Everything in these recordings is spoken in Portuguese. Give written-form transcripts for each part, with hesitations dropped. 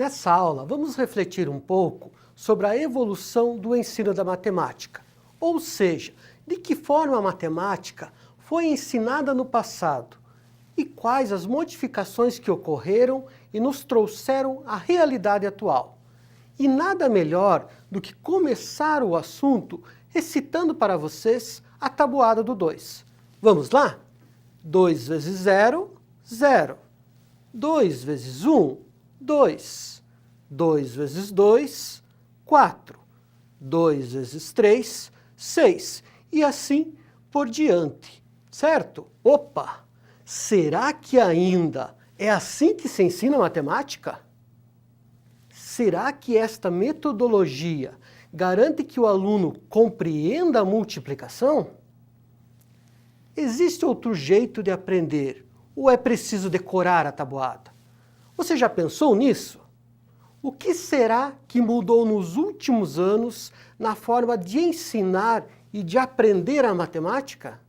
Nessa aula, vamos refletir um pouco sobre a evolução do ensino da matemática, ou seja, de que forma a matemática foi ensinada no passado e quais as modificações que ocorreram e nos trouxeram à realidade atual. E nada melhor do que começar o assunto recitando para vocês a tabuada do 2. Vamos lá? 2 vezes 0, 0. 2 vezes 1, 2. 2 vezes 2, 4. 2 vezes 3, 6. E assim por diante, certo? Opa! Será que ainda é assim que se ensina matemática? Será que esta metodologia garante que o aluno compreenda a multiplicação? Existe outro jeito de aprender ou é preciso decorar a tabuada? Você já pensou nisso? O que será que mudou nos últimos anos na forma de ensinar e de aprender a matemática?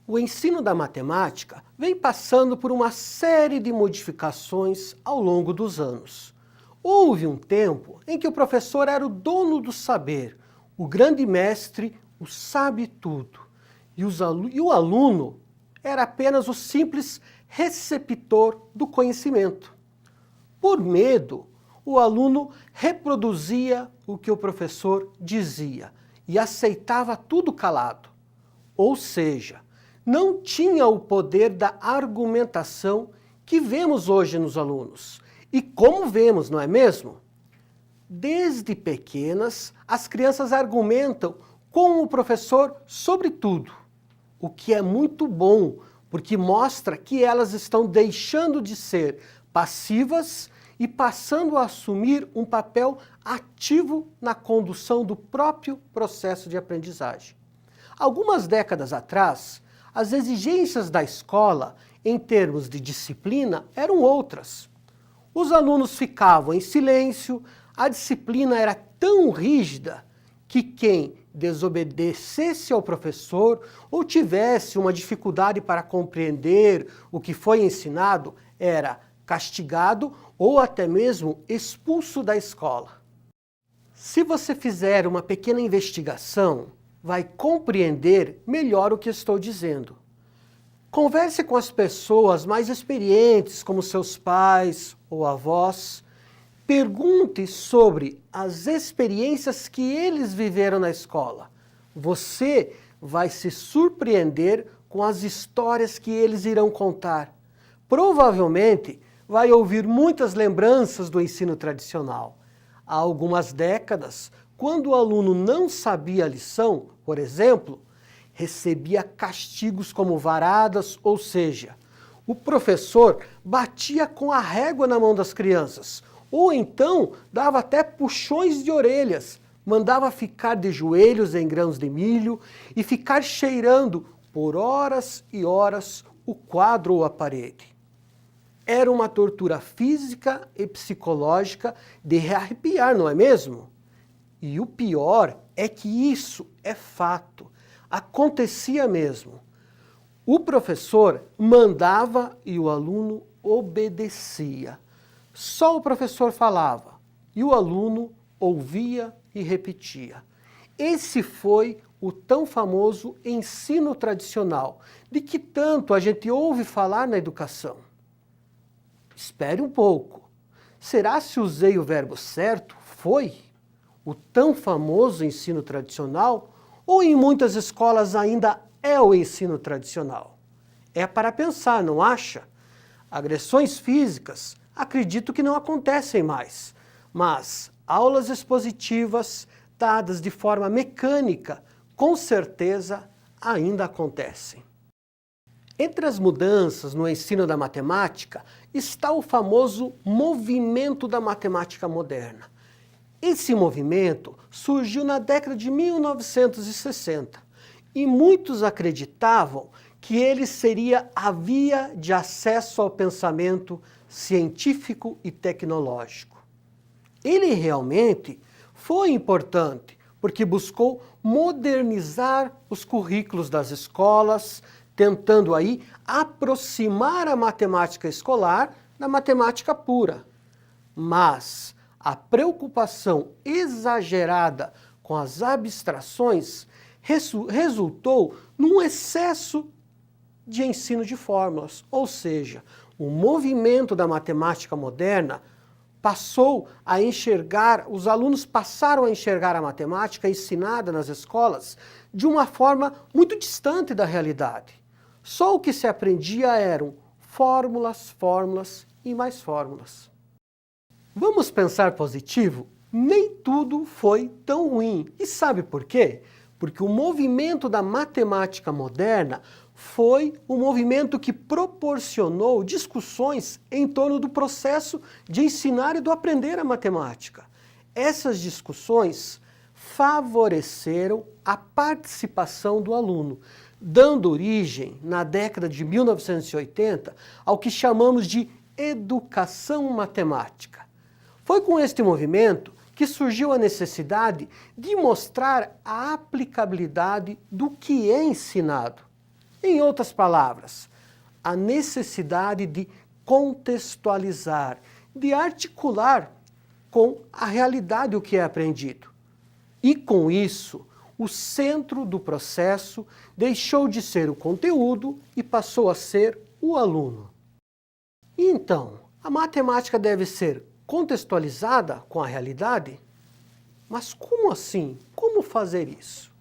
O ensino da matemática vem passando por uma série de modificações ao longo dos anos. Houve um tempo em que o professor era o dono do saber, o grande mestre, o sabe-tudo, e o aluno era apenas o simples receptor do conhecimento. Por medo, o aluno reproduzia o que o professor dizia e aceitava tudo calado. Ou seja, não tinha o poder da argumentação que vemos hoje nos alunos. E como vemos, não é mesmo? Desde pequenas, as crianças argumentam com o professor sobre tudo, o que é muito bom, porque mostra que elas estão deixando de ser passivas e passando a assumir um papel ativo na condução do próprio processo de aprendizagem. Algumas décadas atrás, as exigências da escola, em termos de disciplina, eram outras. Os alunos ficavam em silêncio, a disciplina era tão rígida que quem desobedecesse ao professor ou tivesse uma dificuldade para compreender o que foi ensinado era castigado ou até mesmo expulso da escola. Se você fizer uma pequena investigação, vai compreender melhor o que estou dizendo. Converse com as pessoas mais experientes, como seus pais ou avós. Pergunte sobre as experiências que eles viveram na escola. Você vai se surpreender com as histórias que eles irão contar. Provavelmente vai ouvir muitas lembranças do ensino tradicional. Há algumas décadas, quando o aluno não sabia a lição, por exemplo, recebia castigos como varadas, ou seja, o professor batia com a régua na mão das crianças, ou então dava até puxões de orelhas, mandava ficar de joelhos em grãos de milho e ficar cheirando por horas e horas o quadro ou a parede. Era uma tortura física e psicológica de arrepiar, não é mesmo? E o pior é que isso é fato, acontecia mesmo. O professor mandava e o aluno obedecia. Só o professor falava e o aluno ouvia e repetia. Esse foi o tão famoso ensino tradicional, de que tanto a gente ouve falar na educação. Espere um pouco. Será se usei o verbo certo? Foi? O tão famoso ensino tradicional? Ou em muitas escolas ainda é o ensino tradicional? É para pensar, não acha? Agressões físicas, acredito que não acontecem mais, mas aulas expositivas dadas de forma mecânica, com certeza ainda acontecem. Entre as mudanças no ensino da matemática está o famoso movimento da matemática moderna. Esse movimento surgiu na década de 1960 e muitos acreditavam que ele seria a via de acesso ao pensamento científico e tecnológico. Ele realmente foi importante porque buscou modernizar os currículos das escolas, tentando aí aproximar a matemática escolar da matemática pura. Mas a preocupação exagerada com as abstrações resultou num excesso de ensino de fórmulas, ou seja, o movimento da matemática moderna passou a enxergar, os alunos passaram a enxergar a matemática ensinada nas escolas de uma forma muito distante da realidade. Só o que se aprendia eram fórmulas, fórmulas e mais fórmulas. Vamos pensar positivo? Nem tudo foi tão ruim. E sabe por quê? Porque o movimento da matemática moderna foi um movimento que proporcionou discussões em torno do processo de ensinar e do aprender a matemática. Essas discussões favoreceram a participação do aluno, dando origem, na década de 1980, ao que chamamos de educação matemática. Foi com este movimento que surgiu a necessidade de mostrar a aplicabilidade do que é ensinado. Em outras palavras, a necessidade de contextualizar, de articular com a realidade o que é aprendido. E com isso, o centro do processo deixou de ser o conteúdo e passou a ser o aluno. E então, a matemática deve ser contextualizada com a realidade? Mas como assim? Como fazer isso?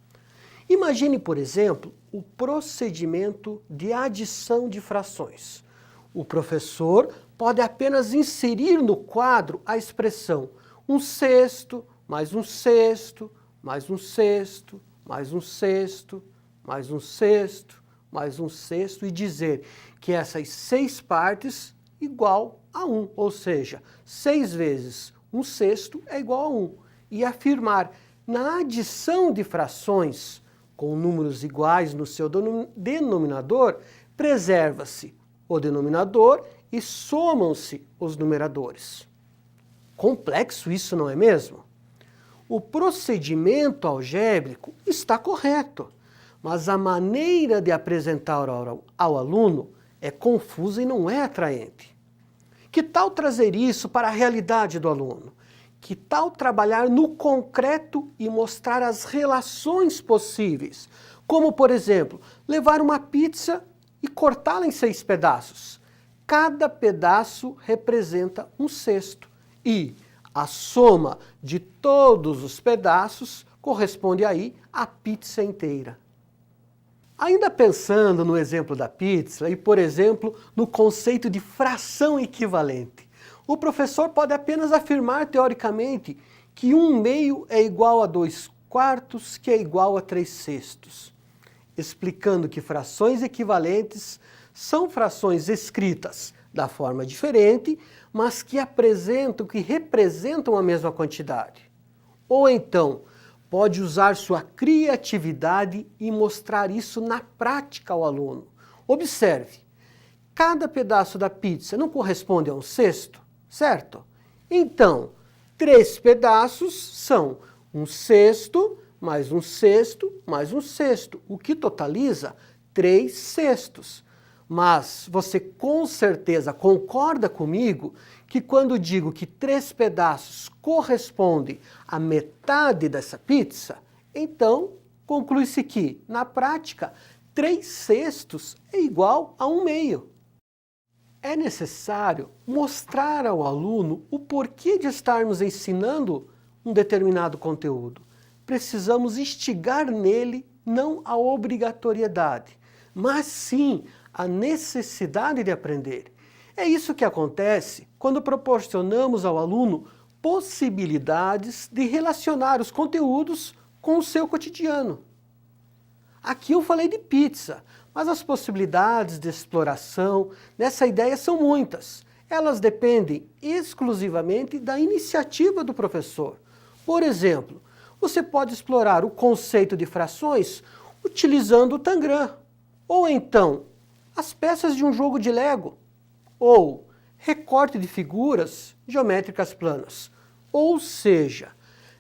Imagine, por exemplo, o procedimento de adição de frações. O professor pode apenas inserir no quadro a expressão 1/6, mais 1/6, mais 1/6, mais 1/6, mais 1/6, mais 1/6 e dizer que essas 6 partes igual a 1, ou seja, 6 vezes 1/6 é igual a 1. E afirmar na adição de frações com números iguais no seu denominador, preserva-se o denominador e somam-se os numeradores. Complexo isso, não é mesmo? O procedimento algébrico está correto, mas a maneira de apresentar ao aluno é confusa e não é atraente. Que tal trazer isso para a realidade do aluno? Que tal trabalhar no concreto e mostrar as relações possíveis? Como, por exemplo, levar uma pizza e cortá-la em 6 pedaços. Cada pedaço representa 1/6 e a soma de todos os pedaços corresponde aí à pizza inteira. Ainda pensando no exemplo da pizza e, por exemplo, no conceito de fração equivalente, o professor pode apenas afirmar teoricamente que 1/2 é igual a 2/4, que é igual a 3/6, explicando que frações equivalentes são frações escritas da forma diferente, mas que representam a mesma quantidade. Ou então, pode usar sua criatividade e mostrar isso na prática ao aluno. Observe, cada pedaço da pizza não corresponde a 1/6, certo? Então, 3 pedaços são 1/6 mais 1/6 mais 1/6, o que totaliza 3/6. Mas você com certeza concorda comigo que quando digo que 3 pedaços correspondem à metade dessa pizza, então conclui-se que, na prática, 3/6 é igual a 1/2. É necessário mostrar ao aluno o porquê de estarmos ensinando um determinado conteúdo. Precisamos instigar nele não a obrigatoriedade, mas sim a necessidade de aprender. É isso que acontece quando proporcionamos ao aluno possibilidades de relacionar os conteúdos com o seu cotidiano. Aqui eu falei de pizza, mas as possibilidades de exploração nessa ideia são muitas. Elas dependem exclusivamente da iniciativa do professor. Por exemplo, você pode explorar o conceito de frações utilizando o Tangram, ou então as peças de um jogo de Lego, ou recorte de figuras geométricas planas. Ou seja,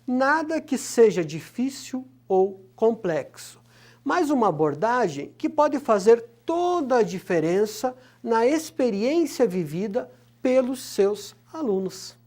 nada que seja difícil ou complexo, mas uma abordagem que pode fazer toda a diferença na experiência vivida pelos seus alunos.